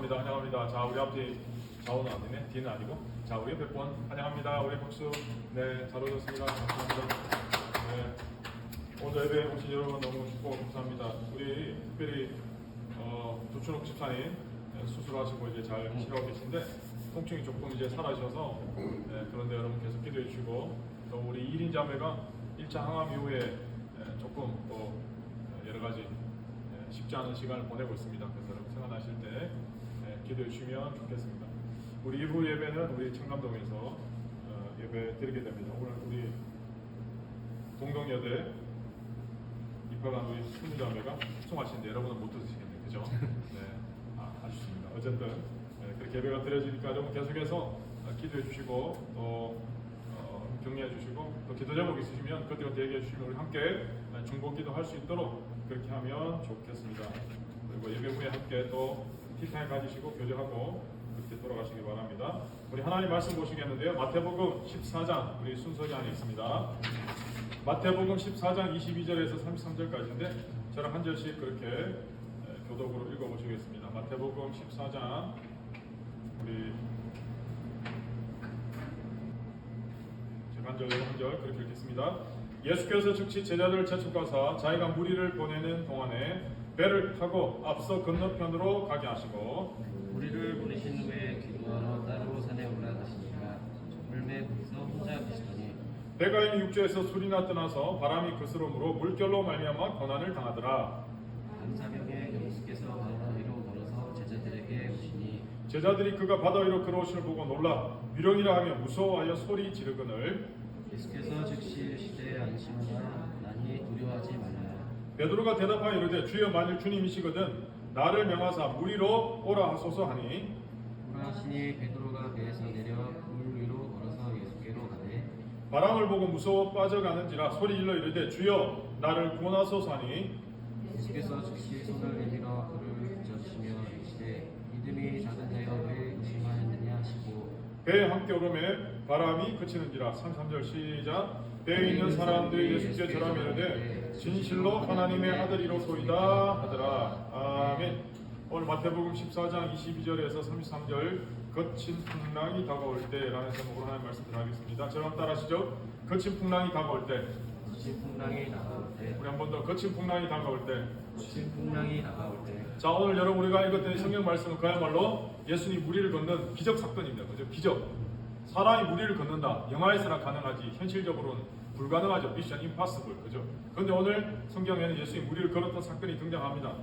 환영합니다. 환영합니다. 자, 우리 앞뒤 좌우는 아니네. 뒤는 아니고. 자, 우리 100번 환영합니다. 우리 박수. 네, 잘 오셨습니다. 감사합니다. 네, 오늘 예배 오신 여러분 너무 축복하고 감사합니다. 우리 특별히 조춘옥 집사님 수술하시고 이제 잘 치료하고 계신데 통증이 조금 이제 사라져서 그런데 여러분 계속 기도해 주시고 또 우리 1인 자매가 1차 항암 이후에 조금 또 여러 가지 쉽지 않은 시간을 보내고 있습니다. 그래서 여러분 생각나실 때 기도해 주시면 좋겠습니다. 우리 2부 예배는 우리 청담동에서 예배 드리게 됩니다. 오늘 우리 동덕여대 입학한 우리 순자매가 수송하시는데 여러분은 못 드시겠네요. 그죠? 네, 아쉽습니다. 어쨌든 그렇게 예배가 드려지니까 여러분 계속해서 기도해 주시고 또 격려해 주시고 또 기도 제목 있으시면 그때그때 얘기해 주시면 우리 함께 중보기도 할 수 있도록 그렇게 하면 좋겠습니다. 그리고 예배 후에 함께 또 티타임 가지시고 교제하고 그렇게 돌아가시기 바랍니다. 우리 하나님 말씀 보시겠는데요. 마태복음 14장 우리 순서지 안에 있습니다. 마태복음 14장 22절에서 33절까지인데 저랑 한 절씩 그렇게 교독으로 읽어보시겠습니다. 마태복음 14장 우리 한 절 그렇게 읽겠습니다. 예수께서 즉시 제자들을 채축하사 자기가 무리를 보내는 동안에 배를 타고 앞서 건너편으로 가게 하시고 무리를 보내신 후에 기도하러 따로 산에 올라가시니가 물매 거기서 혼자 계시더니 배가 이미 육지에서 술이나 떠나서 바람이 그스름으로 물결로 말미암아 고난을 당하더라. 밤사경에 예수께서 바다 위로 걸어서 제자들에게 오시니 제자들이 그가 바다 위로 걸어오심을 보고 놀라 유령이라 하며 무서워하여 소리 지르거늘 예수께서 즉시 이르시되 안심하라 나니 두려워하지 말라. 베드로가 대답하여 이르되 주여 만일 주님이시거든 나를 명하사 물 위로 오라 하소서 하니 오라 하시니 베드로가 배에서 내려 물 위로 걸어서 예수께로 가되 바람을 보고 무서워 빠져가는지라 소리 질러 이르되 주여 나를 구원하소서 하니 예수께서 즉시 손을 내밀어 그를 붙잡으시며 이르시되 믿음이 작은 자여 왜 의심하였느냐 하시고 배에 함께 오르매 바람이 그치는지라. 33절 시작. 배에 있는 사람들이 예수께 절하며 이르되 진실로 하나님의 아들이로소이다 하더라. 아멘. 오늘 마태복음 14장 22절에서 33절 거친 풍랑이 다가올 때라는 제목으로 하나님 말씀을 하겠습니다. 저랑 따라하시죠. 거친 풍랑이 다가올 때. 거친 풍랑이 다가올 때 우리 한 번 더 거친 풍랑이 다가올 때. 거친 풍랑이 다가올 때 자, 오늘 여러분 우리가 읽었던 성경 말씀은 그야말로 예수님이 무리를 걷는 기적 사건입니다. 그죠? 기적. 사람이 무리를 걷는다. 영화에서나 가능하지 현실적으로는 불가능하죠. 미션 임파서블. 그죠? 그런데 오늘 성경에는 예수님이 무리를 걸었던 사건이 등장합니다.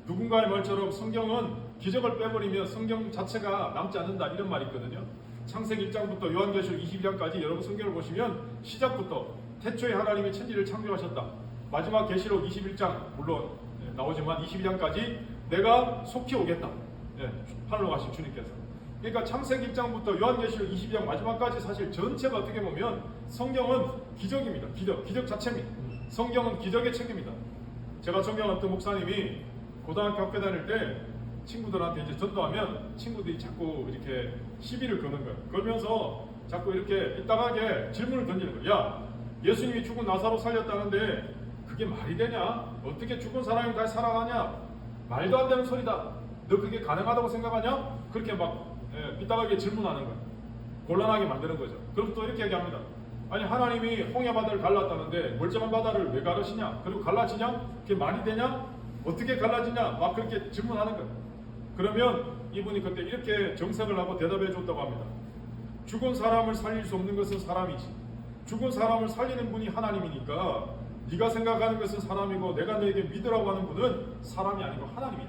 누군가의 말처럼 성경은 기적을 빼버리면 성경 자체가 남지 않는다 이런 말이 있거든요. 창세기 1장부터 요한계시록 22장까지 여러분 성경을 보시면 시작부터 태초에 하나님이 천지를 창조하셨다. 마지막 계시록 21장 물론 나오지만 22장까지 내가 속히 오겠다. 하늘로 가신 주님께서. 그러니까 창세기 1장부터 요한계시록 22장 마지막까지 사실 전체가 어떻게 보면 성경은 기적입니다. 기적 자체입니다. 성경은 기적의 책입니다. 제가 존경하는 어떤 목사님이 고등학교 학교 다닐 때 친구들한테 이제 전도하면 친구들이 자꾸 이렇게 시비를 거는 거예요. 그러면서 자꾸 이렇게 이따가게 질문을 던지는 거예요. 야, 예수님이 죽은 나사로 살렸다는데 그게 말이 되냐? 어떻게 죽은 사람이 다시 살아가냐? 말도 안 되는 소리다. 너 그게 가능하다고 생각하냐? 그렇게 막 삐딱하게 질문하는 거예요. 곤란하게 만드는 거죠. 그럼 또 이렇게 얘기합니다. 아니 하나님이 홍해 바다를 갈랐다는데 멀쩡한 바다를 왜 가르시냐? 그리고 갈라지냐? 그게 말이 되냐? 어떻게 갈라지냐? 막 그렇게 질문하는 거예요. 그러면 이분이 그때 이렇게 정색을 하고 대답해 줬다고 합니다. 죽은 사람을 살릴 수 없는 것은 사람이지. 죽은 사람을 살리는 분이 하나님이니까 네가 생각하는 것은 사람이고 내가 너에게 믿으라고 하는 분은 사람이 아니고 하나님이야.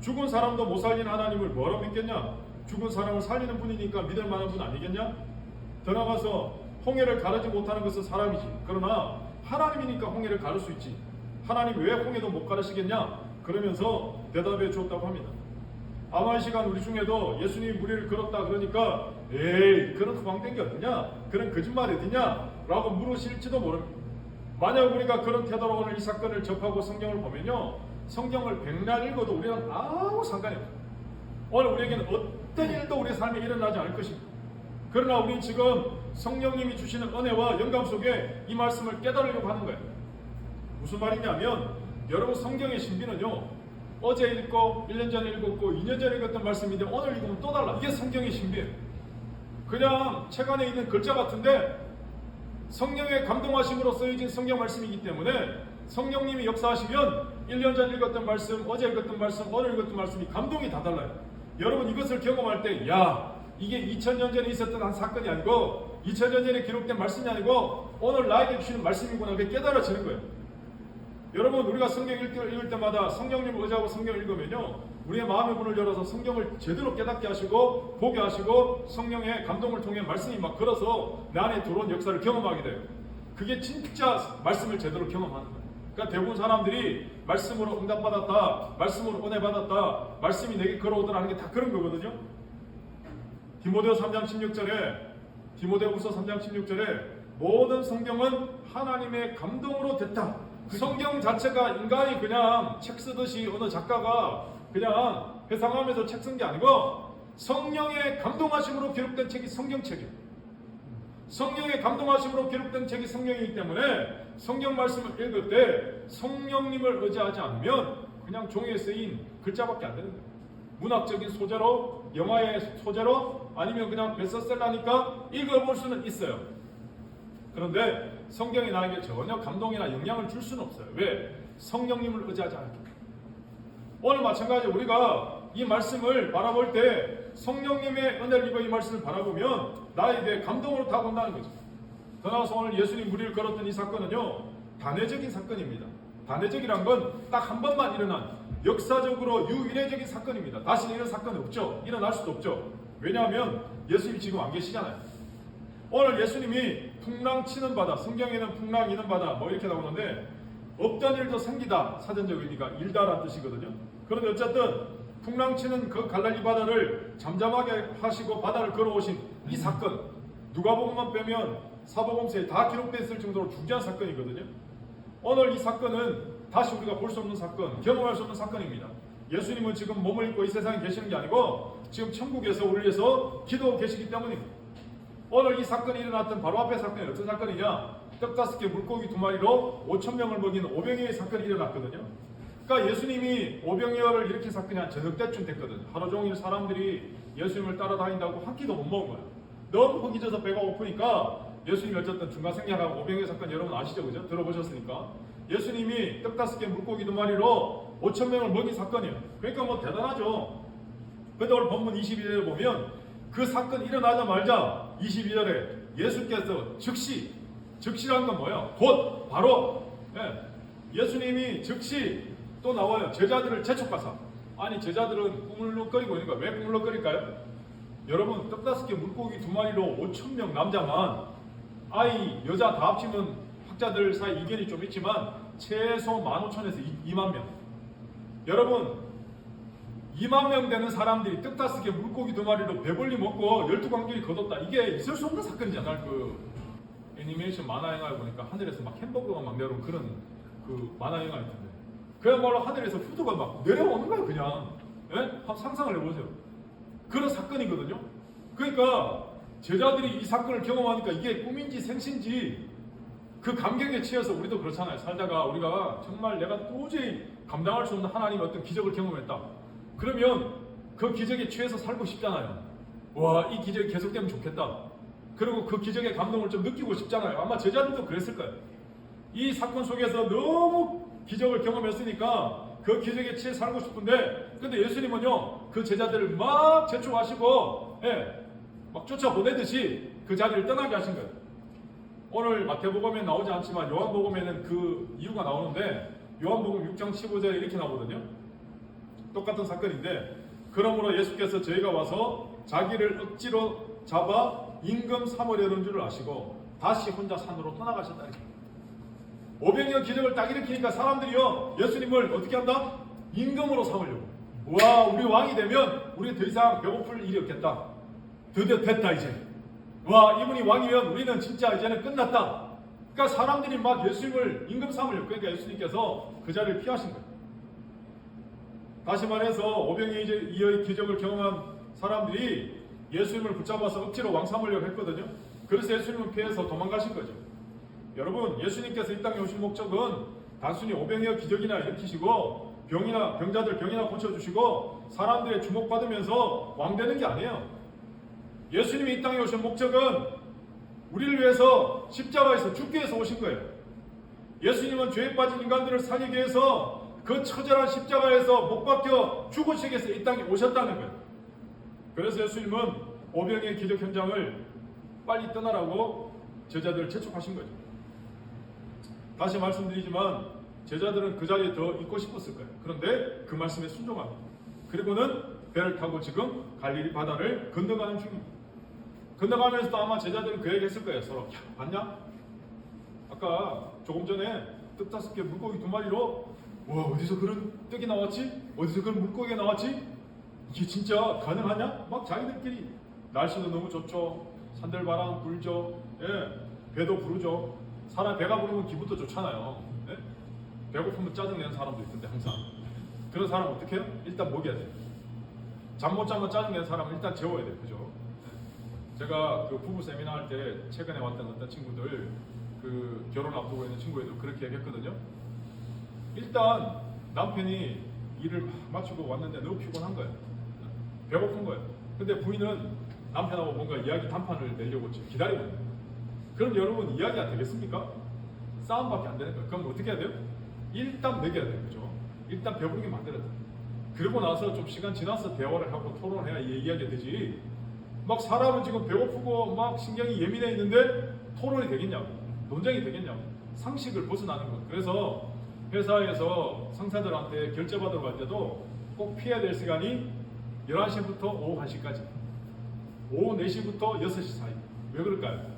죽은 사람도 못 살리는 하나님을 뭐라고 믿겠냐? 죽은 사람을 살리는 분이니까 믿을 만한 분 아니겠냐? 더 나가서 홍해를 가르지 못하는 것은 사람이지. 그러나 하나님이니까 홍해를 가를 수 있지. 하나님 왜 홍해도 못 가르시겠냐? 그러면서 대답해 주었다고 합니다. 아마 이 시간 우리 중에도 예수님이 무리를 걸었다 그러니까 에이 그런 후방된 게 어디냐? 그런 거짓말이 어디냐? 라고 물으실지도 모릅니다. 만약 우리가 그런 태도로 오늘 이 사건을 접하고 성경을 보면요, 성경을 백날 읽어도 우리는 아무 상관이 없어요. 오늘 우리에게는 어떤 일도 우리의 삶에 일어나지 않을 것입니다. 그러나 우리는 지금 성령님이 주시는 은혜와 영감 속에 이 말씀을 깨달으려고 하는 거예요. 무슨 말이냐면 여러분 성경의 신비는요 어제 읽고 1년 전에 읽었고 2년 전에 읽었던 말씀인데 오늘 읽으면 또 달라. 이게 성경의 신비예요. 그냥 책 안에 있는 글자 같은데 성령의 감동하심으로 쓰여진 성경 말씀이기 때문에 성령님이 역사하시면 1년 전 읽었던 말씀, 어제 읽었던 말씀, 오늘 읽었던 말씀이 감동이 다 달라요. 여러분 이것을 경험할 때 이게 2000년 전에 있었던 한 사건이 아니고 2000년 전에 기록된 말씀이 아니고 오늘 나에게 주시는 말씀이구나. 그게 깨달아지는 거예요. 여러분 우리가 성경 읽을 때마다 성령님을 의지하고 성경을 읽으면요 우리의 마음의 문을 열어서 성경을 제대로 깨닫게 하시고 보게 하시고 성령의 감동을 통해 말씀이 막 걸어서 내 안에 들어온 역사를 경험하게 돼요. 그게 진짜 말씀을 제대로 경험하는 거예요. 그러니까 대부분 사람들이 말씀으로 응답받았다, 말씀으로 은혜 받았다, 말씀이 내게 걸어오더라 하는 게 다 그런 거거든요. 디모데후서 3장 16절에 모든 성경은 하나님의 감동으로 됐다. 성경 자체가 인간이 그냥 책 쓰듯이 어느 작가가 그냥 회상하면서 책 쓴 게 아니고 성령의 감동하심으로 기록된 책이 성경책이에요. 성령의 감동하심으로 기록된 책이 성경이기 때문에 성경 말씀을 읽을 때 성령님을 의지하지 않으면 그냥 종이에 쓰인 글자밖에 안 되는 거예요. 문학적인 소재로, 영화의 소재로 아니면 그냥 베스트셀러니까 읽어볼 수는 있어요. 그런데 성경이 나에게 전혀 감동이나 영향을 줄 수는 없어요. 왜? 성령님을 의지하지 않기 때문에. 오늘 마찬가지로 우리가 이 말씀을 바라볼 때 성령님의 은혜를 입어 이 말씀을 바라보면 나에게 감동으로 다가온다는 거죠. 더 나아가서 오늘 예수님 무리를 걸었던 이 사건은요 단회적인 사건입니다. 단회적이란 건 딱 한 번만 일어난 역사적으로 유일해적인 사건입니다. 다시는 이런 사건이 없죠. 일어날 수도 없죠. 왜냐하면 예수님이 지금 안 계시잖아요. 오늘 예수님이 풍랑 치는 바다, 성경에는 풍랑 이는 바다 뭐 이렇게 나오는데 없던 일도 생기다, 사전적 의미가 일다라는 뜻이거든요. 그런데 어쨌든 풍랑 치는 그 갈릴리 바다를 잠잠하게 하시고 바다를 걸어오신 이 사건, 누가복음만 빼면 사복음서에 다 기록되어 있을 정도로 중요한 사건이거든요. 오늘 이 사건은 다시 우리가 볼 수 없는 사건, 경험할 수 없는 사건입니다. 예수님은 지금 몸을 입고 이 세상에 계시는 게 아니고 지금 천국에서 우리를 위해서 기도하고 계시기 때문입니다. 오늘 이 사건이 일어났던 바로 앞에 사건이 어떤 사건이냐? 떡 5개 물고기 2마리로 5,000명을 먹인 오병이어의 사건이 일어났거든요. 그러니까 예수님이 오병이어를 일으킨 사건이 한 저녁 때쯤 됐거든요. 하루 종일 사람들이 예수님을 따라다닌다고 한 끼도 못 먹은 거예요. 너무 허기져서 배가 고프니까 예수님이 어쨌든 중간 생략하고 오병이어 사건 여러분 아시죠? 그죠? 들어보셨으니까. 예수님이 떡 5개 물고기 2마리로 5,000명을 먹인 사건이에요. 그러니까 뭐 대단하죠. 그런데 오늘 본문 22절에 보면 그 사건이 일어나자마자 22절에 예수께서 즉시라는 건 뭐예요? 곧 바로 예수님이 즉시 또 나와요. 제자들을 재촉하사. 아니 제자들은 꾸물럭거리고 있는 거야. 왜 꾸물럭거릴까요? 여러분 떡 5개 물고기 2마리로 5,000명 남자만 아이 여자 다 합치면 학자들 사이 이견이 좀 있지만 최소 15,000에서 2만 명. 여러분 2만 명 되는 사람들이 떡 5개 물고기 2마리로 배불리 먹고 12광주리 거뒀다. 이게 있을 수 없는 사건이잖아요. 그 애니메이션 만화 영화에 보니까 하늘에서 막 햄버거가 막 내려오는 그런 그 만화 영화 있던데 그야말로 하늘에서 푸드가 막 내려오는 거예요. 그냥 한번 상상을 해보세요. 그런 사건이거든요. 그러니까 제자들이 이 사건을 경험하니까 이게 꿈인지 생신지 그 감격에 취해서 우리도 그렇잖아요. 살다가 우리가 정말 내가 도저히 감당할 수 없는 하나님의 어떤 기적을 경험했다. 그러면 그 기적에 취해서 살고 싶잖아요. 와, 이 기적이 계속되면 좋겠다. 그리고 그 기적의 감동을 좀 느끼고 싶잖아요. 아마 제자들도 그랬을 거예요. 이 사건 속에서 너무 기적을 경험했으니까 그 기적에 취해 살고 싶은데 근데 예수님은요 그 제자들을 막 재촉하시고 막 쫓아보내듯이 그 자리를 떠나게 하신 거예요. 오늘 마태복음에 나오지 않지만 요한복음에는 그 이유가 나오는데 요한복음 6장 15절에 이렇게 나오거든요. 똑같은 사건인데 그러므로 예수께서 저희가 와서 자기를 억지로 잡아 임금 삼으려는 줄을 아시고 다시 혼자 산으로 떠나가셨다. 오병이어 기적을 딱 일으키니까 사람들이요 예수님을 어떻게 한다? 임금으로 삼으려고. 와, 우리 왕이 되면 우리 더 이상 배고플 일이 없겠다. 드디어 됐다 이제. 와, 이분이 왕이면 우리는 진짜 이제는 끝났다. 그러니까 사람들이 막 예수님을 임금 삼으려고. 그러니까 예수님께서 그 자리를 피하신 거예요. 다시 말해서 오병이어의 기적을 경험한 사람들이 예수님을 붙잡아서 억지로 왕 삼으려고 했거든요. 그래서 예수님은 피해서 도망가신 거죠. 여러분, 예수님께서 이 땅에 오신 목적은 단순히 오병이어 기적이나 일으키시고 병자들 병이나 고쳐주시고 사람들의 주목받으면서 왕 되는 게 아니에요. 예수님이 이 땅에 오신 목적은 우리를 위해서 십자가에서 죽기 위해서 오신 거예요. 예수님은 죄에 빠진 인간들을 살리기 위해서 그 처절한 십자가에서 못 박혀 죽으시기 위해서 이 땅에 오셨다는 거예요. 그래서 예수님은 오병의 기적 현장을 빨리 떠나라고 제자들을 재촉하신 거죠. 다시 말씀드리지만 제자들은 그 자리에 더 있고 싶었을 거예요. 그런데 그 말씀에 순종합니다. 그리고는 배를 타고 지금 갈릴리 바다를 건너가는 중입니다. 건너가면서도 아마 제자들은 그 얘기 했을 거예요. 서로. 야, 봤냐? 아까 조금 전에 떡 5개 물고기 2마리로 와, 어디서 그런 떡이 나왔지? 어디서 그런 물고기가 나왔지? 이게 진짜 가능하냐? 막 자기들끼리 날씨도 너무 좋죠. 산들바람 불죠. 예, 배도 부르죠. 사람 배가 부르면 기분도 좋잖아요. 예? 배고프면 짜증내는 사람도 있던데 항상. 그런 사람 어떻게 해요? 일단 먹여야 돼요. 잠 못 자면 짜증내는 사람은 일단 재워야 돼요. 그죠? 제가 그 부부 세미나 할 때 최근에 왔던 어떤 친구들 그 결혼 앞두고 있는 친구애들 그렇게 얘기했거든요. 일단 남편이 일을 마치고 왔는데 너무 피곤한 거예요. 배고픈 거예요. 근데 부인은 남편하고 뭔가 이야기 단판을 내려고 지금 기다리고 있는 거예요. 그럼 여러분 이야기 안 되겠습니까? 싸움밖에 안 되는 거예요. 그럼 어떻게 해야 돼요? 일단 먹여야 돼요. 그죠? 일단 배부르게 만들어야 돼요. 그러고 나서 좀 시간 지나서 대화를 하고 토론을 해야 이야기가 되지. 막 사람은 지금 배고프고 막 신경이 예민해 있는데 토론이 되겠냐고, 논쟁이 되겠냐고. 상식을 벗어나는 거예요. 그래서 회사에서 상사들한테 결제 받으러 갈 때도 꼭 피해야 될 시간이 11시부터 오후 1시까지, 오후 4시부터 6시 사이. 왜 그럴까요?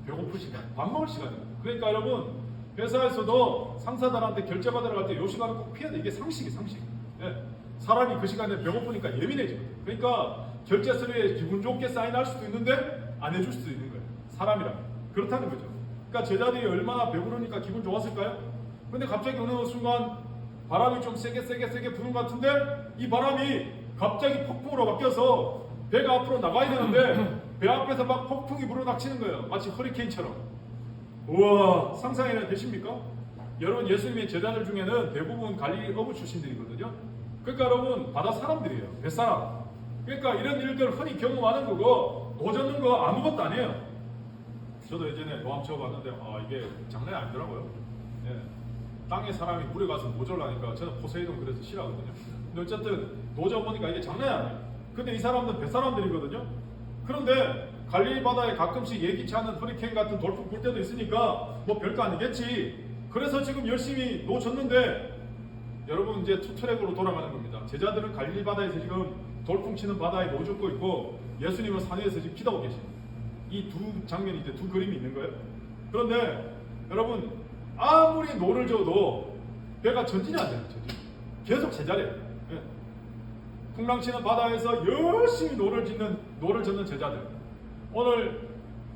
배고플 시간, 밥 먹을 시간이에요. 그러니까 여러분 회사에서도 상사들한테 결제 받으러 갈 때 이 시간을 꼭 피해야 돼. 이게 상식이 상식. 예. 사람이 그 시간에 배고프니까 예민해지거든요. 그러니까 결제 서류에 기분 좋게 사인할 수도 있는데 안 해줄 수도 있는 거예요. 사람이라면. 그렇다는 거죠. 그러니까 제자들이 얼마나 배부르니까 기분 좋았을까요? 근데 갑자기 어느 순간 바람이 좀 세게 부는 것 같은데 이 바람이 갑자기 폭풍으로 바뀌어서 배가 앞으로 나가야 되는데 배 앞에서 막 폭풍이 불어닥치는 거예요. 마치 허리케인처럼. 우와, 상상이 되십니까? 여러분 예수님의 제자들 중에는 대부분 갈릴리 어부 출신들이거든요. 그러니까 여러분 바다 사람들이에요. 뱃사람. 그러니까 이런 일들 흔히 경험하는 거고 노 젓는 거 아무것도 아니에요. 저도 예전에 노암 쳐봤는데 이게 장난이 아니더라고요. 예. 땅에 사람이 물에 가서 노젓으니까 저는 포세이돈 그래서 싫어하거든요. 근데 어쨌든 노져보니까 이게 장난이 아니에요. 근데 이 사람들은 뱃사람들이거든요. 그런데 갈릴리 바다에 가끔씩 예기치 않은 허리케인 같은 돌풍 불 때도 있으니까 뭐 별거 아니겠지. 그래서 지금 열심히 노젓는데 여러분 이제 투트랙으로 돌아가는 겁니다. 제자들은 갈릴리 바다에서 지금 돌풍 치는 바다에 노젓고 있고 예수님은 산 위에서 지금 기도하고 계십니다. 이 두 장면이 이제 두 그림이 있는 거예요. 그런데 여러분 아무리 노를 져도 배가 전진이 안 돼요. 전진. 계속 제자리에요. 예. 풍랑치는 바다에서 열심히 노를 젓는 제자들. 오늘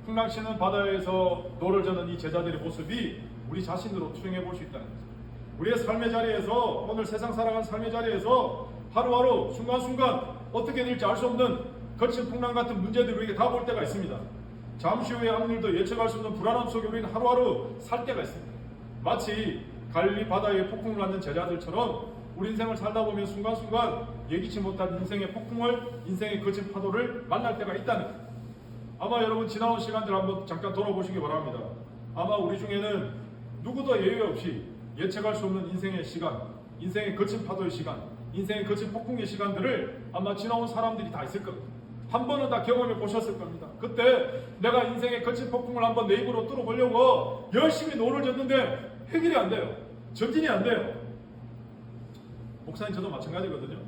풍랑치는 바다에서 노를 젓는 이 제자들의 모습이 우리 자신으로 투영해 볼 수 있다는 거죠. 우리의 삶의 자리에서 오늘 세상 살아가는 삶의 자리에서 하루하루 순간순간 어떻게 될지 알 수 없는 거친 풍랑 같은 문제들이 우리에게 다가올 때가 있습니다. 잠시 후의 아무 일도 예측할 수 없는 불안함 속에 우리는 하루하루 살 때가 있습니다. 마치 갈릴리 바다에 폭풍을 맞는 제자들처럼 우리 인생을 살다 보면 순간순간 예기치 못한 인생의 폭풍을, 인생의 거친 파도를 만날 때가 있다는 거예요. 아마 여러분 지나온 시간들 한번 잠깐 돌아보시기 바랍니다. 아마 우리 중에는 누구도 예외 없이 예측할 수 없는 인생의 시간, 인생의 거친 파도의 시간, 인생의 거친 폭풍의 시간들을 아마 지나온 사람들이 다 있을 겁니다. 한 번은 다 경험해 보셨을 겁니다. 그때 내가 인생의 거친 폭풍을 한번 내 입으로 뚫어보려고 열심히 노를 젓는데 해결이 안 돼요. 전진이 안 돼요. 목사님 저도 마찬가지거든요.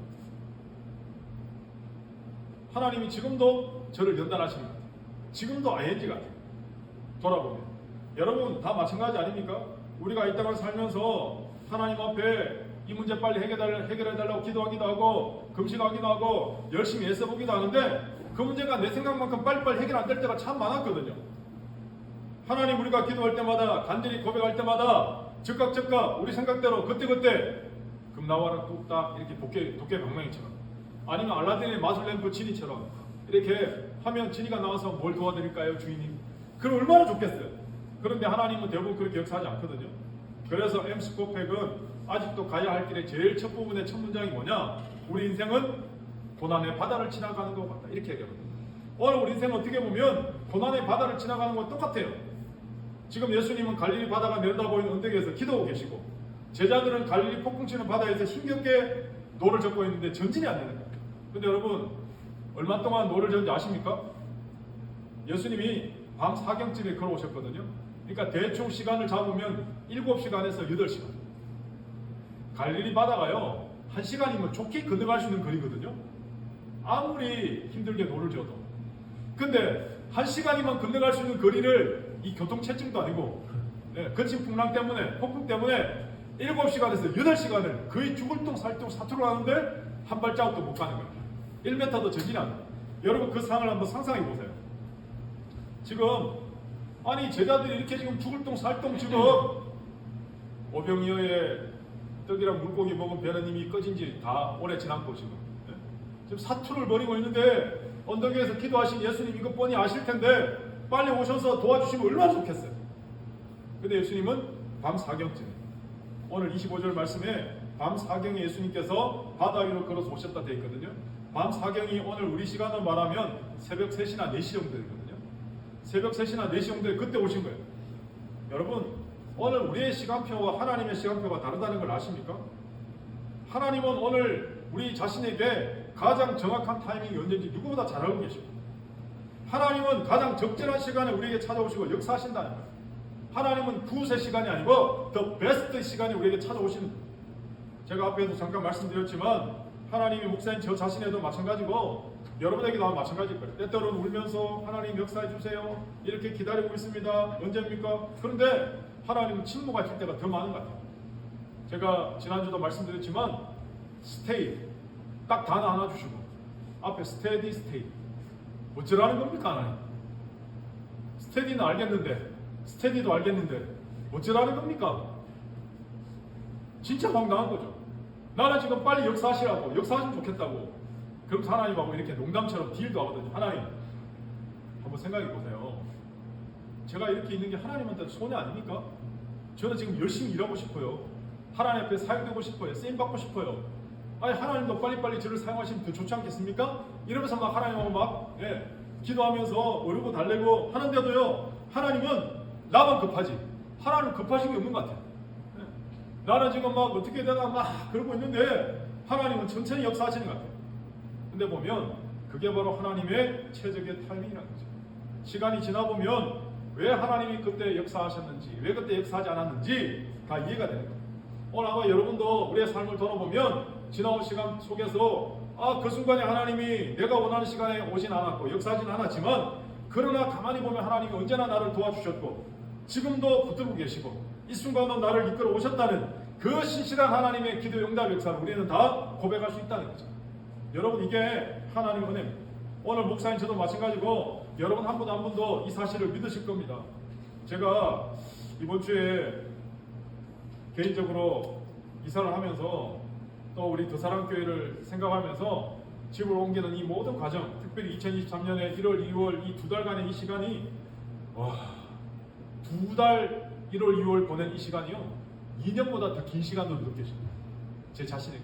하나님이 지금도 저를 연단하시는 것 같아요. 지금도 ING 같아요. 돌아보면 여러분 다 마찬가지 아닙니까? 우리가 이 땅을 살면서 하나님 앞에 이 문제 빨리 해결해달라고 기도하기도 하고 금식하기도 하고 열심히 애써보기도 하는데 그 문제가 내 생각만큼 빨리빨리 해결 안 될 때가 참 많았거든요. 하나님 우리가 기도할 때마다 간절히 고백할 때마다 즉각 우리 생각대로 그때 금 나와라 뚝딱 이렇게 도깨 방망이처럼 아니면 알라딘의 마술램프 지니처럼 이렇게 하면 지니가 나와서 뭘 도와드릴까요 주인님? 그럼 얼마나 좋겠어요. 그런데 하나님은 대부분 그렇게 역사하지 않거든요. 그래서 엠스코팩은 아직도 가야 할 길의 제일 첫 부분의 첫 문장이 뭐냐? 우리 인생은 고난의 바다를 지나가는 것 같다. 이렇게 얘기하거든요. 오늘 우리 인생은 어떻게 보면 고난의 바다를 지나가는 건 똑같아요. 지금 예수님은 갈릴리 바다가 내려다보이는 언덕에서 기도하고 계시고 제자들은 갈릴리 폭풍 치는 바다에서 힘겹게 노를 젓고 있는데 전진이 안 되는 거예요. 근데 여러분 얼마 동안 노를 젓는지 아십니까? 예수님이 밤 4경쯤에 걸어오셨거든요. 그러니까 대충 시간을 잡으면 7시간에서 8시간. 갈릴리 바다가요 1시간이면 좋게 건너갈 수 있는 거리거든요. 아무리 힘들게 노를 져도. 근데 1시간이면 건너갈 수 있는 거리를 이 교통체증도 아니고 거친 풍랑 때문에 폭풍 때문에 7시간에서 8시간을 거의 죽을 똥 살 똥 사투를 하는데 한 발자국도 못 가는 거예요. 1m도 전진이 안 돼요. 여러분 그 상황을 한번 상상해 보세요. 지금 아니 제자들이 이렇게 지금 죽을 똥 살 똥 지금 오병이어의 떡이랑 물고기 먹은 배는 이미 꺼진 지 다 오래 지났고 지금 사투를 벌이고 있는데 언덕 위에서 기도하신 예수님 이거 뻔히 아실 텐데 빨리 오셔서 도와주시면 얼마나 좋겠어요. 근데 예수님은 밤 4경쯤에 오늘 25절 말씀에 밤 4경에 예수님께서 바다 위로 걸어서 오셨다 되어 있거든요. 밤 4경이 오늘 우리 시간으로 말하면 새벽 3시나 4시 정도 되거든요. 새벽 3시나 4시 정도에 그때 오신 거예요. 여러분 오늘 우리의 시간표와 하나님의 시간표가 다르다는 걸 아십니까? 하나님은 오늘 우리 자신에게 가장 정확한 타이밍이 언제인지 누구보다 잘 알고 계시고 하나님은 가장 적절한 시간에 우리에게 찾아오시고 역사하신다는 거예요. 하나님은 구세 시간이 아니고 더 베스트 시간에 우리에게 찾아오시는 거예요. 제가 앞에도 잠깐 말씀드렸지만 하나님이 목사인 저 자신에도 마찬가지고 여러분에게도 마찬가지일 거예요. 때때로는 울면서 하나님 역사해 주세요. 이렇게 기다리고 있습니다. 언제입니까? 그런데 하나님은 침묵하실 때가 더 많은 것 같아요. 제가 지난주도 말씀드렸지만 스테이 딱 단어 하나 주시고 앞에 스테디 스테이 어쩌라는 겁니까 하나님? 스테디는 알겠는데 스테디도 알겠는데 어쩌라는 겁니까? 진짜 황당한 거죠. 나는 지금 빨리 역사하시라고 역사하시면 좋겠다고 그럼 하나님하고 이렇게 농담처럼 딜도 하거든요. 하나님 한번 생각해 보세요. 제가 이렇게 있는 게 하나님한테 손해 아닙니까? 저는 지금 열심히 일하고 싶어요. 하나님 앞에 사용되고 싶어요. 쓰임받고 싶어요. 아니 하나님도 빨리빨리 저를 사용하시면 더 좋지 않겠습니까? 이러면서 막 하나님하고 막 기도하면서 어르고 달래고 하는데도요 하나님은 나만 급하지 하나님 급하신 게 없는 것 같아요. 나는 지금 막 어떻게 되나 막 그러고 있는데 하나님은 천천히 역사하시는 것 같아요. 근데 보면 그게 바로 하나님의 최적의 타이밍이라는 거죠. 시간이 지나보면 왜 하나님이 그때 역사하셨는지 왜 그때 역사하지 않았는지 다 이해가 되는 거예요. 오늘 아마 여러분도 우리의 삶을 돌아보면 지나온 시간 속에서 그 순간에 하나님이 내가 원하는 시간에 오진 않았고 역사하진 않았지만 그러나 가만히 보면 하나님이 언제나 나를 도와주셨고 지금도 붙들고 계시고 이 순간도 나를 이끌어 오셨다는 그 신실한 하나님의 기도 응답 역사를 우리는 다 고백할 수 있다는 거죠. 여러분 이게 하나님의 은혜입니다. 오늘 목사님 저도 마찬가지고 여러분 한 분도 한 분도 이 사실을 믿으실 겁니다. 제가 이번 주에 개인적으로 이사를 하면서 또 우리 더사랑교회를 생각하면서 집을 옮기는 이 모든 과정, 특별히 2023년에 1월, 2월 이 두 달간의 이 시간이 2달 1월, 2월 보낸 이 시간이요 2년보다 더 긴 시간으로 느껴집니다. 제 자신에게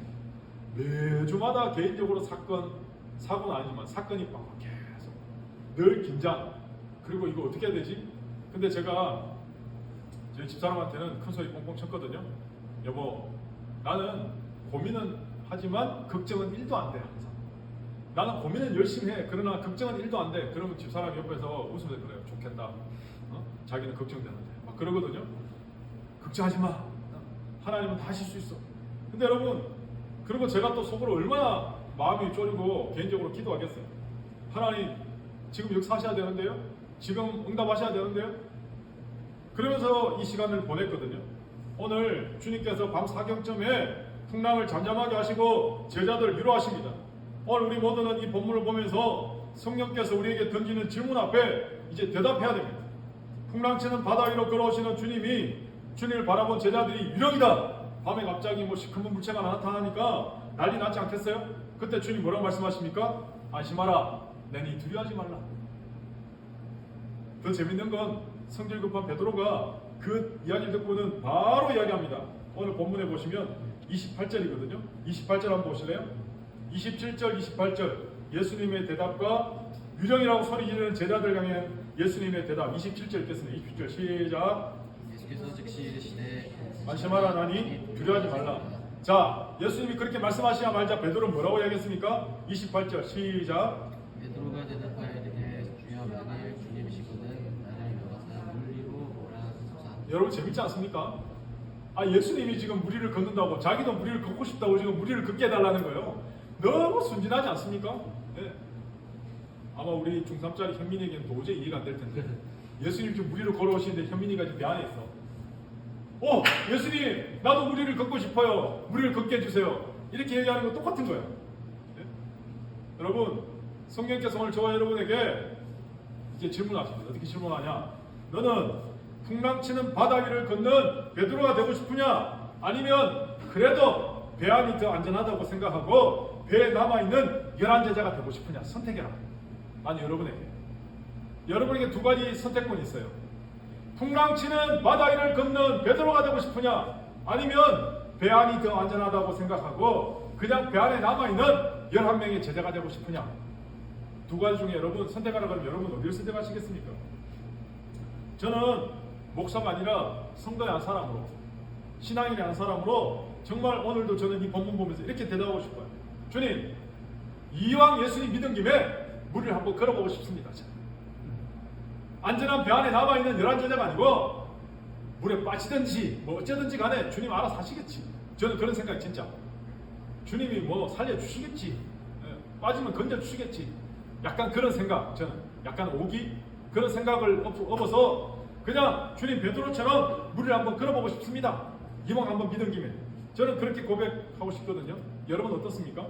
매주마다 개인적으로 사고는 아니지만 사건이 막 계속 늘 긴장 그리고 이거 어떻게 해야 되지? 근데 제가 저희 집사람한테는 큰 소리 꽁꽁 쳤거든요. 여보 나는 고민은 하지만 걱정은 1도 안 돼 항상. 나는 고민은 열심히 해. 그러나 걱정은 1도 안 돼. 그러면 집사람 옆에서 웃으면서 그래요. 좋겠다. 자기는 걱정되는데 막 그러거든요. 걱정하지 마. 하나님은 다 하실 수 있어. 근데 여러분 그리고 제가 또 속으로 얼마나 마음이 졸이고 개인적으로 기도하겠어요. 하나님 지금 역사하셔야 되는데요. 지금 응답하셔야 되는데요. 그러면서 이 시간을 보냈거든요. 오늘 주님께서 밤 4경쯤에 풍랑을 잠잠하게 하시고 제자들을 위로하십니다. 오늘 우리 모두는 이 본문을 보면서 성령께서 우리에게 던지는 질문 앞에 이제 대답해야 됩니다. 풍랑치는 바다 위로 걸어오시는 주님을 바라본 제자들이 유령이다. 밤에 갑자기 뭐 시커먼 물체가 나타나니까 난리 났지 않겠어요? 그때 주님 뭐라고 말씀하십니까? 안심하라. 내니 두려워하지 말라. 더 재밌는 건 성질 급한 베드로가 그 이야기를 듣고는 바로 이야기합니다. 오늘 본문에 보시면 28절이거든요. 28절 한번 보실래요? 27절, 28절 예수님의 대답과 유령이라고 소리 지르는 제자들 향한 예수님의 대답. 27절 읽겠습니다. 27절 시작. 예수께서 즉시 이르시되 안심하라 나니 두려워하지 말라. 자, 예수님이 그렇게 말씀하시자 말자 베드로는 뭐라고 이야기했습니까? 28절 시작. 베드로가 대답하여 이르되 주여 만일 주님이시거든 나를 일어나서 물 위로 오라 하소서. 여러분 재밌지 않습니까? 예수님이 지금 무리를 걷는다고 자기도 무리를 걷고 싶다고 지금 무리를 걷게 해달라는 거예요. 너무 순진하지 않습니까? 네. 아마 우리 중3짜리 현민이에게는 도저히 이해가 안 될 텐데 예수님 지금 무리를 걸어오시는데 현민이가 지금 배 안에 있어. 예수님 나도 무리를 걷고 싶어요. 무리를 걷게 해주세요. 이렇게 얘기하는 거 똑같은 거예요. 네? 여러분 성령께서 오늘 저와 여러분에게 이제 질문하십니다. 어떻게 질문하냐? 너는 풍랑치는 바다 위를 걷는 베드로가 되고 싶으냐? 아니면 그래도 배 안이 더 안전하다고 생각하고 배에 남아있는 11제자가 되고 싶으냐? 선택해라. 아니 여러분에게 두 가지 선택권이 있어요. 풍랑치는 바다 위를 걷는 베드로가 되고 싶으냐? 아니면 배 안이 더 안전하다고 생각하고 그냥 배 안에 남아있는 11명의 제자가 되고 싶으냐? 두 가지 중에 여러분 선택하라 그러면 여러분 어디를 선택하시겠습니까? 저는 목사가 아니라 성도의 한 사람으로 신앙인의 한 사람으로 정말 오늘도 저는 이 본문 보면서 이렇게 대답하고 싶어요. 주님, 이왕 예수님 믿은 김에 물을 한번 걸어보고 싶습니다. 안전한 배 안에 남아있는 11제자가 아니고 물에 빠지든지 뭐 어쩌든지 간에 주님 알아서 하시겠지. 저는 그런 생각이 진짜 주님이 뭐 살려주시겠지. 빠지면 건져주시겠지. 약간 그런 생각, 저는 약간 오기 그런 생각을 업어서 그냥 주님 베드로처럼 물을 한번 걸어보고 싶습니다. 이왕 한번 믿은 김에 저는 그렇게 고백하고 싶거든요. 여러분 어떻습니까?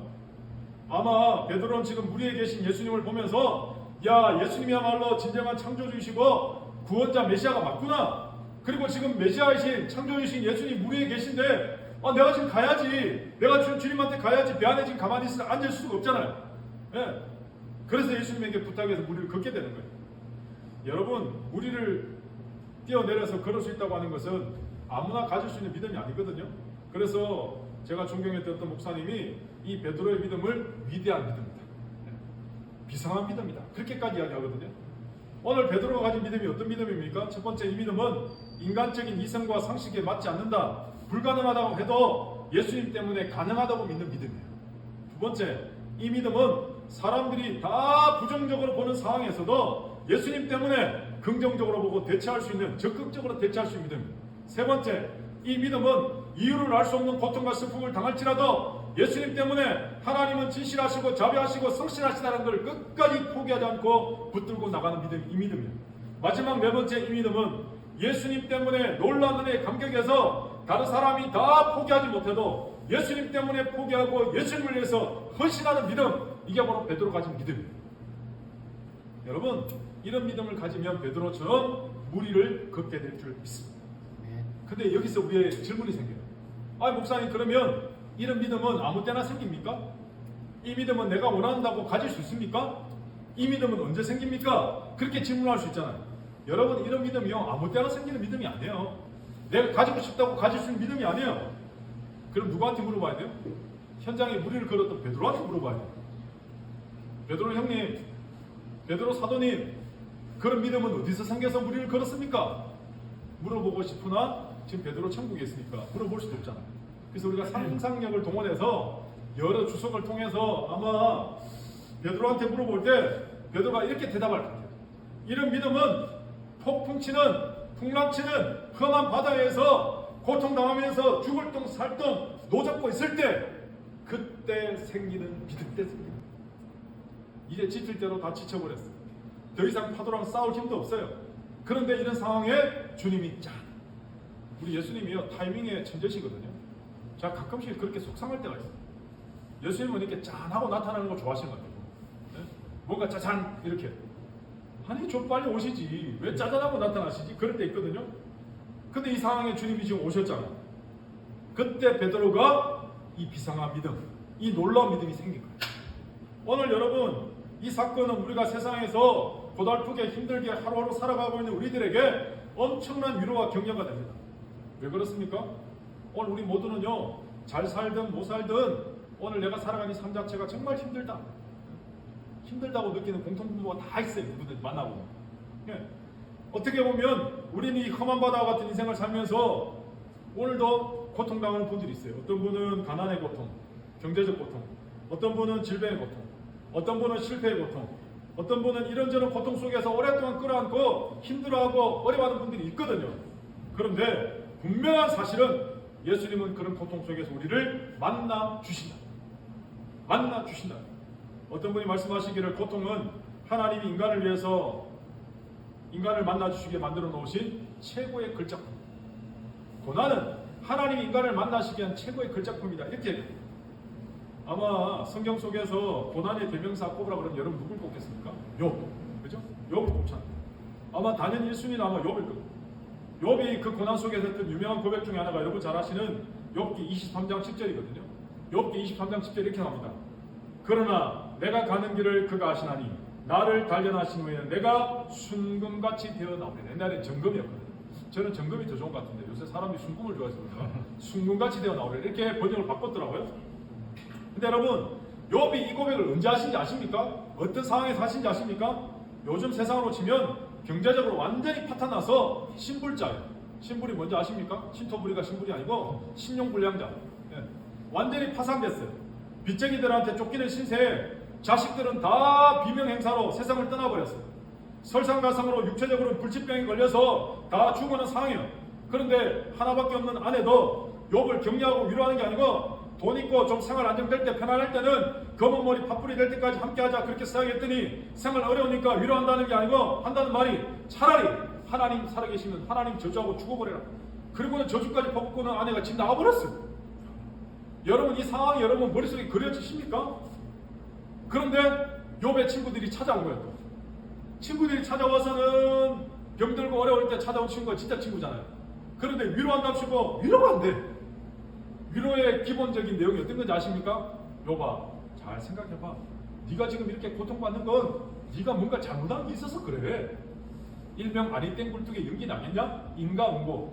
아마 베드로는 지금 물 위에 계신 예수님을 보면서 야, 예수님이야말로 진정한 창조주이시고 구원자 메시아가 맞구나. 그리고 지금 메시아이신 창조주이신 예수님 물 위에 계신데 내가 지금 가야지. 내가 주님한테 가야지. 배 안에 지금 가만히 있으면 앉을 수가 없잖아요. 예. 그래서 예수님에게 부탁해서 무리를 걷게 되는 거예요. 여러분, 무리를 뛰어내려서 걸을 수 있다고 하는 것은 아무나 가질 수 있는 믿음이 아니거든요. 그래서 제가 존경했던 어떤 목사님이 이 베드로의 믿음을 위대한 믿음이다. 비상한 믿음이다. 그렇게까지 이야기하거든요. 오늘 베드로가 가진 믿음이 어떤 믿음입니까? 첫 번째, 이 믿음은 인간적인 이성과 상식에 맞지 않는다. 불가능하다고 해도 예수님 때문에 가능하다고 믿는 믿음이에요. 두 번째, 이 믿음은 사람들이 다 부정적으로 보는 상황에서도 예수님 때문에 긍정적으로 보고 대처할 수 있는, 적극적으로 대처할 수 있는 믿음입니다. 세 번째, 이 믿음은 이유를 알 수 없는 고통과 슬픔을 당할지라도 예수님 때문에 하나님은 진실하시고 자비하시고 성실하시다는 걸 끝까지 포기하지 않고 붙들고 나가는 믿음이 이 믿음이에요. 마지막 네 번째, 이 믿음은 예수님 때문에 놀라운 은혜에 감격해서 다른 사람이 다 포기하지 못해도 예수님 때문에 포기하고 예수님을 위해서 헌신하는 믿음, 이게 바로 베드로가 가진 믿음이에요. 여러분, 이런 믿음을 가지면 베드로처럼 무리를 걷게 될 줄 믿습니다. 근데 여기서 우리의 질문이 생겨요. 목사님, 그러면 이런 믿음은 아무 때나 생깁니까? 이 믿음은 내가 원한다고 가질 수 있습니까? 이 믿음은 언제 생깁니까? 그렇게 질문할 수 있잖아요. 여러분, 이런 믿음이요, 아무 때나 생기는 믿음이 아니에요. 내가 가지고 싶다고 가질 수 있는 믿음이 아니에요. 그럼 누구한테 물어봐야 돼요? 현장에 무리를 걸었던 베드로한테 물어봐야 돼요. 베드로 형님, 베드로 사도님, 그런 믿음은 어디서 생겨서 무리를 걸었습니까? 물어보고 싶으나 지금 베드로 천국에 있으니까 물어볼 수도 없잖아요. 그래서 우리가 상상력을 동원해서 여러 주석을 통해서 아마 베드로한테 물어볼 때 베드로가 이렇게 대답할 것 같아요. 이런 믿음은 폭풍치는 풍랑치는 험한 바다에서 고통당하면서 죽을 똥 살 똥 노잡고 있을 때 그때 생기는 믿음 때 생기는 믿음. 이제 지칠 대로 다 지쳐버렸어요. 더 이상 파도랑 싸울 힘도 없어요. 그런데 이런 상황에 주님이 짠. 우리 예수님이요, 타이밍의 천재시거든요. 자, 가끔씩 그렇게 속상할 때가 있어요. 예수님은 이렇게 짠하고 나타나는 걸 좋아하시는 것 같아요. 네? 뭔가 짜잔 이렇게. 아니, 좀 빨리 오시지. 왜 짜잔하고 나타나시지? 그럴 때 있거든요. 근데 이 상황에 주님이 지금 오셨잖아요. 그때 베드로가 이 비상한 믿음, 이 놀라운 믿음이 생긴 거예요. 오늘 여러분, 이 사건은 우리가 세상에서 고달프게 힘들게 하루하루 살아가고 있는 우리들에게 엄청난 위로와 격려가 됩니다. 왜 그렇습니까? 오늘 우리 모두는요, 잘 살든 못 살든 오늘 내가 살아가는 삶 자체가 정말 힘들다. 힘들다고 느끼는 공통분모가 다 있어요. 누구든 만나보면. 예. 어떻게 보면 우리는 이 험한 바다와 같은 인생을 살면서 오늘도 고통당하는 분들이 있어요. 어떤 분은 가난의 고통, 경제적 고통, 어떤 분은 질병의 고통, 어떤 분은 실패의 고통, 어떤 분은 이런저런 고통 속에서 오랫동안 끌어안고 힘들어하고 어려워하는 분들이 있거든요. 그런데 분명한 사실은 예수님은 그런 고통 속에서 우리를 만나 주신다. 만나 주신다. 어떤 분이 말씀하시기를 고통은 하나님이 인간을 위해서 인간을 만나 주시게 만들어 놓으신 최고의 글작품. 고난은 하나님이 인간을 만나시게 한 최고의 글작품이다. 이렇게 얘기해요. 아마 성경 속에서 고난의 대명사 꼽으라 그러면 여러분 누굴 꼽겠습니까? 욥. 그죠? 욥을 꼽잖아요. 아마 단연 1순위는 아마 욥일 겁니다. 욥이 그 고난 속에서 했던 유명한 고백 중에 하나가 여러분 잘 아시는 욥기 23장 10절이거든요. 욥기 23장 10절 이렇게 나옵니다. 그러나 내가 가는 길을 그가 아시나니 나를 단련하신 후에는 내가 순금같이 되어 나오리라. 옛날엔 정금이었거든요. 저는 정금이 더 좋은 것 같은데 요새 사람이 순금을 좋아해서 그런가 순금같이 되어 나오리라. 이렇게 번역을 바꿨더라고요. 근데 여러분 욥이 이 고백을 언제 하신지 아십니까? 어떤 상황에서 하신지 아십니까? 요즘 세상으로 치면 경제적으로 완전히 파탄나서 신불자예요. 신불이 뭔지 아십니까? 신토부리가 신불이 아니고 신용불량자. 예. 완전히 파산됐어요. 빚쟁이들한테 쫓기는 신세에 자식들은 다 비명행사로 세상을 떠나버렸어요. 설상가상으로 육체적으로 불치병에 걸려서 다 죽어가는 상황이에요. 그런데 하나밖에 없는 아내도 욥을 격려하고 위로하는 게 아니고 돈 있고 좀 생활 안정될 때 편안할 때는 검은 머리 팥불이 될 때까지 함께하자 그렇게 생각했더니 생활 어려우니까 위로한다는 게 아니고 한다는 말이 차라리 하나님 살아계시면 하나님 저주하고 죽어버려라. 그리고는 저주까지 퍼붓고는 아내가 집 나와버렸어요. 여러분 이 상황이 여러분 머릿속에 그려지십니까? 그런데 욥의 친구들이 찾아온 거예요. 또. 친구들이 찾아와서는 병들고 어려울 때 찾아온 친구가 진짜 친구잖아요. 그런데 위로한답시고 위로가 안 돼. 위로의 기본적인 내용이 어떤 건지 아십니까? 욥아 잘 생각해봐. 네가 지금 이렇게 고통받는 건 네가 뭔가 잘못한 게 있어서 그래. 일명 아리땡 굴뚝에 연기 나겠냐? 인과응보.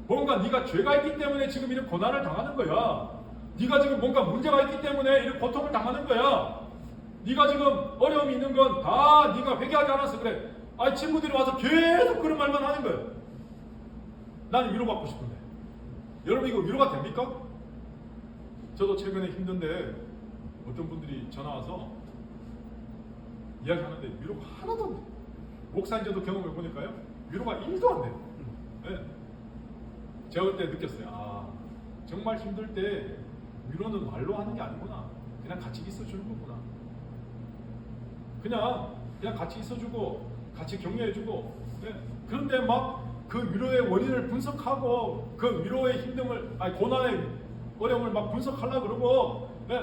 뭔가 네가 죄가 있기 때문에 지금 이런 고난을 당하는 거야. 네가 지금 뭔가 문제가 있기 때문에 이런 고통을 당하는 거야. 네가 지금 어려움이 있는 건 다 네가 회개하지 않아서 그래. 아니 친구들이 와서 계속 그런 말만 하는 거예요. 나는 위로받고 싶은데. 여러분 이거 위로가 됩니까? 저도 최근에 힘든데 어떤 분들이 전화 와서 이야기하는데 위로가 하나도 안 돼요. 목사인지도 경험해 보니까요. 위로가 1도 안 돼요. 네. 제가 그때 느꼈어요. 아 정말 힘들 때 위로는 말로 하는 게 아니구나. 그냥 같이 있어주는 거구나. 그냥 같이 있어주고 같이 격려해주고. 네. 그런데 막 그 위로의 원인을 분석하고 그 위로의 힘듦을 아니 고난의 어려움을 막 분석하려고 그러고. 네.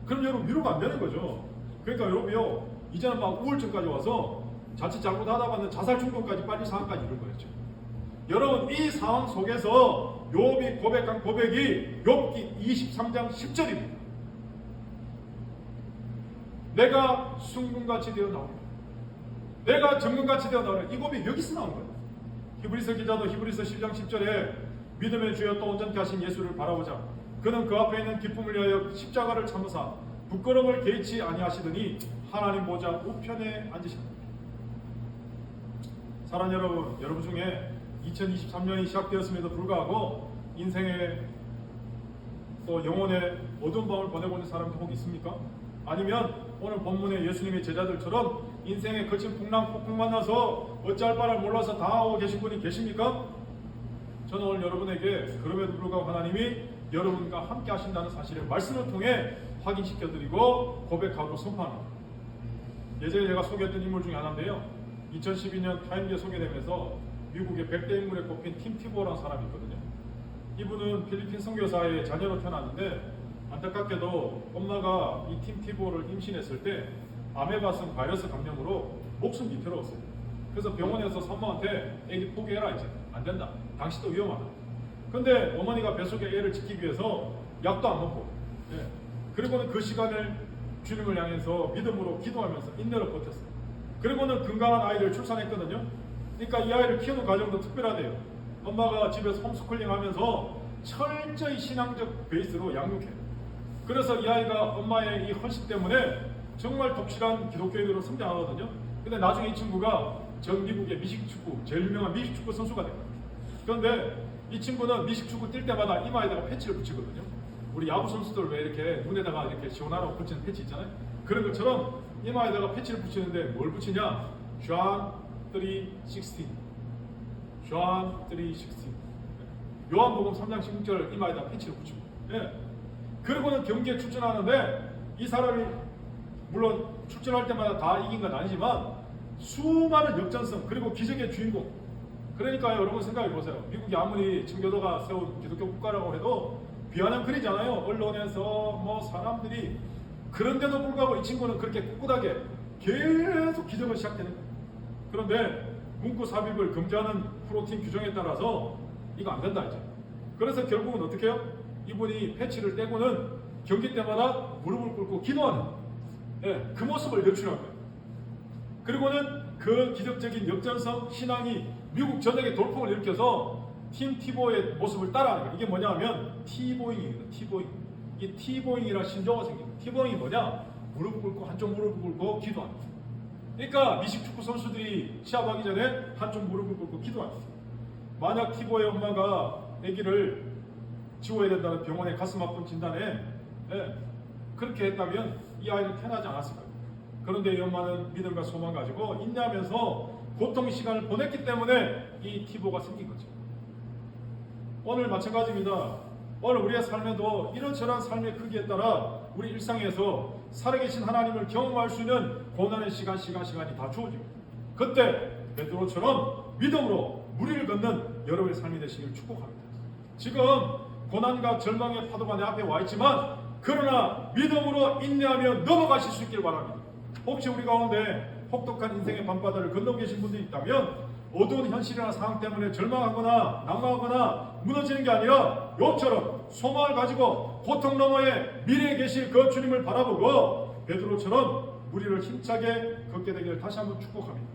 그럼 여러분 위로가 안 되는 거죠. 그러니까 여러분요 이제는 막 우울증까지 와서 자칫 잘못하다가는 자살 충동까지 빠질 상황까지 이런 거였죠. 여러분 이 상황 속에서 욥이 고백한 고백이 욥기 23장 10절입니다. 내가 순금같이 되어 나오리라. 내가 정금같이 되어 나오리라. 이 고백이 여기서 나온 거예요. 히브리서 기자도 히브리서 10장 10절에 믿음의 주여 또 온전케 하신 예수를 바라보자. 그는 그 앞에 있는 기쁨을 위하여 십자가를 참으사 부끄러움을 개의치 아니하시더니 하나님 보좌 우편에 앉으신다. 사랑하는 여러분, 여러분 중에 2023년이 시작되었음에도 불구하고 인생의 또 영혼의 어두운 밤을 보내고 있는 사람도 혹 있습니까? 아니면 오늘 본문의 예수님의 제자들처럼 인생의 거친 풍랑 폭풍 만나서 어찌할 바를 몰라서 당하고 계신 분이 계십니까? 저는 오늘 여러분에게 그럼에도 불구하고 하나님이 여러분과 함께 하신다는 사실을 말씀을 통해 확인시켜드리고 고백하고 선포합니다. 예전에 제가 소개했던 인물 중에 하나인데요. 2012년 타임즈에 소개되면서 미국의 100대 인물에 꼽힌 팀 티보라는 사람이 있거든요. 이분은 필리핀 선교사의 자녀로 태어났는데 안타깝게도 엄마가 이 팀 티보를 임신했을 때 아메바성 바이러스 감염으로 목숨 비틀어왔어요. 그래서 병원에서 산모한테 애기 포기해라 이제 안 된다. 당신도 위험하다. 근데 어머니가 뱃속의 애를 지키기 위해서 약도 안 먹고 그리고는 그 시간을 주님을 향해서 믿음으로 기도하면서 인내로 버텼어요. 그리고는 건강한 아이를 출산했거든요. 그러니까 이 아이를 키우는 과정도 특별하대요. 엄마가 집에서 홈스쿨링 하면서 철저히 신앙적 베이스로 양육해요. 그래서 이 아이가 엄마의 이 헌신 때문에 정말 독실한 기독교인으로 성장하거든요. 근데 나중에 이 친구가 전 미국의 미식축구, 제일 유명한 미식축구 선수가 돼요. 그런데 이 친구는 미식축구 뛸 때마다 이마에다가 패치를 붙이거든요. 우리 야구 선수들 왜 이렇게 눈에다가 이렇게 시원하라고 붙이는 패치 있잖아요. 그런 것처럼 이마에다가 패치를 붙이는데 뭘 붙이냐? John 3:16. John 3:16. 요한복음 3장 16절 이마에다가 패치를 붙이고. 예. 그리고는 경기에 출전하는데 이 사람이 물론 출전할 때마다 다 이긴 건 아니지만 수많은 역전성 그리고 기적의 주인공. 그러니까 여러분 생각해 보세요. 미국이 아무리 청교도가 세운 기독교 국가라고 해도 비아냥거리잖아요. 언론에서 뭐 사람들이. 그런데도 불구하고 이 친구는 그렇게 꿋꿋하게 계속 기적을 시작되는 거예요. 그런데 문구 삽입을 금지하는 프로틴 규정에 따라서 이거 안 된다 이제. 그래서 결국은 어떻게 해요? 이분이 패치를 떼고는 경기 때마다 무릎을 꿇고 기도하는, 예, 그 모습을 연출한 거예요. 그리고는 그 기적적인 역전성 신앙이 미국 전역에 돌풍을 일으켜서 팀 티보의 모습을 따라하는 거예요. 이게 뭐냐 하면 티보잉입니다. 티보잉. 이 티보잉이라 신조어가 생깁니다. 티보잉이 뭐냐? 무릎 꿇고 한쪽 무릎을 꿇고 기도하는 거예요. 그러니까 미식축구 선수들이 시합하기 전에 한쪽 무릎을 꿇고 기도하는 거예요. 만약 티보의 엄마가 아기를 지워야 된다는 병원의 가슴 아픈 진단에, 예, 그렇게 했다면 이 아이는 태어나지 않았을 거예요. 그런데 이 엄마는 믿음과 소망 가지고 인내하면서 고통 시간을 보냈기 때문에 이 티보가 생긴 거죠. 오늘 마찬가지입니다. 오늘 우리의 삶에도 이런저런 삶의 크기에 따라 우리 일상에서 살아계신 하나님을 경험할 수 있는 고난의 시간이 다 주어집니다. 그때 베드로처럼 믿음으로 무리를 걷는 여러분의 삶이 되시길 축복합니다. 지금 고난과 절망의 파도가 내 앞에 와 있지만 그러나 믿음으로 인내하며 넘어가실 수 있길 바랍니다. 혹시 우리 가운데 혹독한 인생의 밤바다를 건너고 계신 분들이 있다면 어두운 현실이나 상황 때문에 절망하거나 낙망하거나 무너지는 게 아니라 요처럼 소망을 가지고 고통 너머에 미래에 계실 그 주님을 바라보고 베드로처럼 무리를 힘차게 걷게 되기를 다시 한번 축복합니다.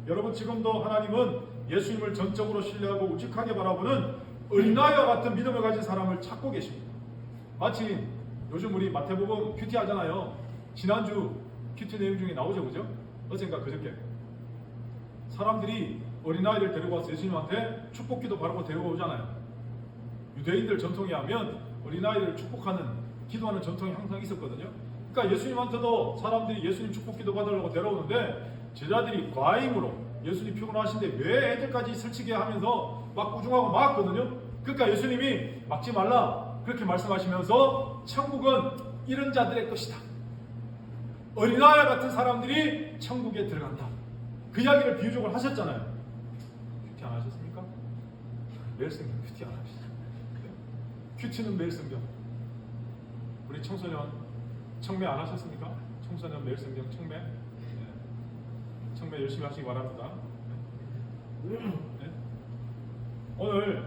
여러분 지금도 하나님은 예수님을 전적으로 신뢰하고 우직하게 바라보는 어린아이와 같은 믿음을 가진 사람을 찾고 계십니다. 마치 요즘 우리 마태복음 큐티 하잖아요. 지난주 큐티 내용 중에 나오죠, 그죠? 어젠가 그저께 사람들이 어린아이를 데리고 와서 예수님한테 축복기도 바르고 데리고 오잖아요. 유대인들 전통에 하면 어린아이를 축복하는 기도하는 전통이 항상 있었거든요. 그러니까 예수님한테도 사람들이 예수님 축복기도 받으려고 데려오는데 제자들이 과잉으로 예수님 피곤하신데 왜 애들까지 설치게 하면서 막 꾸중하고 막거든요. 그러니까 예수님이 막지 말라 그렇게 말씀하시면서 천국은 이런 자들의 것이다. 어린아이 같은 사람들이 천국에 들어간다. 그 이야기를 비유적으로 하셨잖아요. 큐티 안 하셨습니까? 매일 성경 큐티 안 하시죠? 큐티는 매일 성경. 우리 청소년 청매 안 하셨습니까? 청소년 매일 성경 청매. 네. 청매 열심히 하시기 바랍니다. 네. 오늘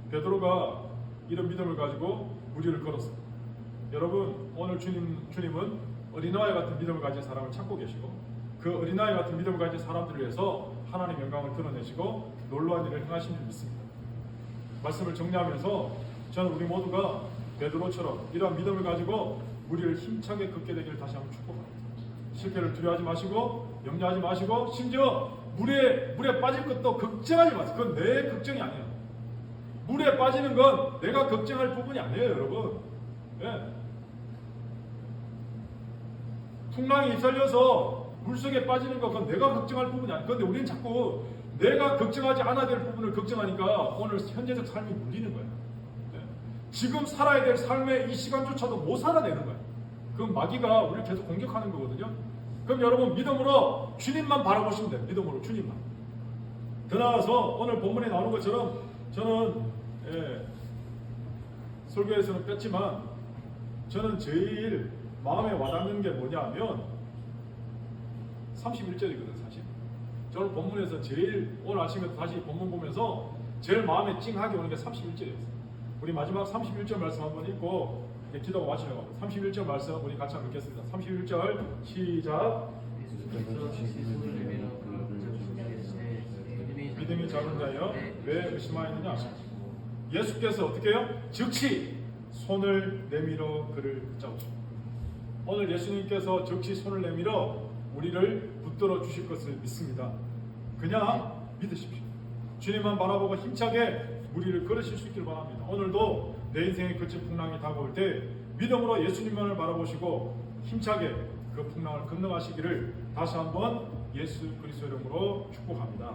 베드로가 이런 믿음을 가지고 무리를 걸었습니다. 여러분 오늘 주님은 어린아이 같은 믿음을 가진 사람을 찾고 계시고 그 어린아이 같은 믿음을 가진 사람들을 위해서 하나님의 영광을 드러내시고 놀라운 일을 행하신 줄 믿습니다. 말씀을 정리하면서 저는 우리 모두가 베드로처럼 이러한 믿음을 가지고 무리를 힘차게 걷게 되기를 다시 한번 축복합니다. 실패를 두려워하지 마시고 염려하지 마시고 심지어 물에 빠질 것도 걱정하지 마세요. 그건 내 걱정이 아니에요. 물에 빠지는 건 내가 걱정할 부분이 아니에요, 여러분. 예. 풍랑이 휩쓸려서 물속에 빠지는 건 그건 내가 걱정할 부분이 아니에요. 그런데 우리는 자꾸 내가 걱정하지 않아야 될 부분을 걱정하니까 오늘 현재적 삶이 물리는 거예요. 예. 지금 살아야 될 삶의 이 시간조차도 못 살아내는 거예요. 그건 마귀가 우리를 계속 공격하는 거거든요. 그럼 여러분 믿음으로 주님만 바라보시면 돼요. 믿음으로 주님만. 더 나아가서 오늘 본문에 나오는 것처럼 저는 설교에서는 뺐지만 저는 제일 마음에 와닿는 게 뭐냐면 31절이거든 사실. 저는 본문에서 제일 오늘 아침에 다시 본문 보면서 제일 마음에 찡하게 오는 게 31절이었어요. 우리 마지막 31절 말씀 한번 읽고 기도가 마치려고 합니다. 31절 말씀 우리 같이 한번 읽겠습니다. 31절 시작. 믿음이 작은 자여 왜 의심하였느냐. 예수께서 어떻게 해요? 즉시 손을 내밀어 그를 붙잡으십니다. 오늘 예수님께서 즉시 손을 내밀어 우리를 붙들어 주실 것을 믿습니다. 그냥 믿으십시오. 주님만 바라보고 힘차게 우리를 걸으실 수 있기를 바랍니다. 오늘도 내 인생의 거친 풍랑이 다가올 때 믿음으로 예수님만을 바라보시고 힘차게 그 풍랑을 건너가시기를 다시 한번 예수 그리스도 이름으로 축복합니다.